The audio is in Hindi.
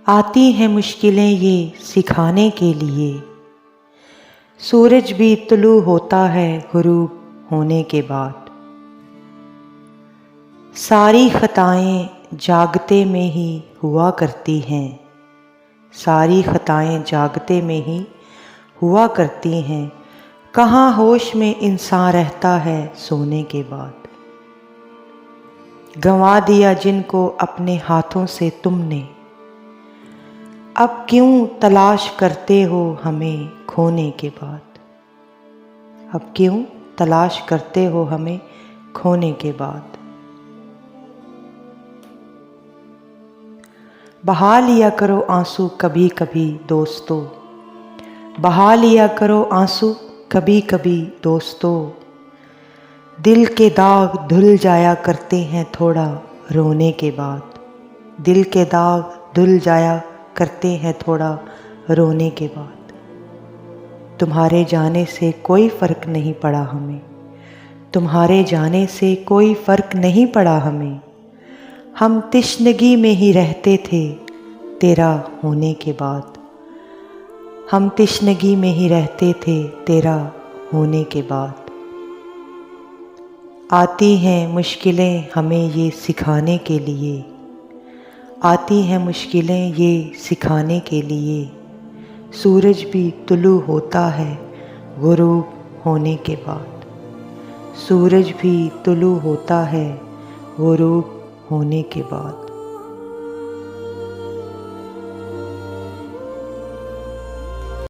आती हैं मुश्किलें ये सिखाने के लिए। सूरज भी तुलू होता है गुरूब होने के बाद। सारी खताएं जागते में ही हुआ करती हैं। सारी खताएं जागते में ही हुआ करती हैं। कहाँ होश में इंसान रहता है सोने के बाद। गंवा दिया जिनको अपने हाथों से तुमने, अब क्यों तलाश करते हो हमें खोने के बाद। अब क्यों तलाश करते हो हमें खोने के बाद। बहा लिया करो आंसू कभी कभी दोस्तों। बहा लिया करो आंसू कभी कभी दोस्तों। दिल के दाग धुल जाया करते हैं थोड़ा रोने के बाद। दिल के दाग धुल जाया करते हैं थोड़ा रोने के बाद। तुम्हारे जाने से कोई फ़र्क नहीं पड़ा हमें। तुम्हारे जाने से कोई फ़र्क नहीं पड़ा हमें। हम तिश्नगी में ही रहते थे तेरा होने के बाद। हम तिश्नगी में ही रहते थे तेरा होने के बाद। आती हैं मुश्किलें हमें ये सिखाने के लिए। आती हैं मुश्किलें ये सिखाने के लिए। सूरज भी तुलू होता है गुरूब होने के बाद। सूरज भी तुलू होता है गुरूब होने के बाद।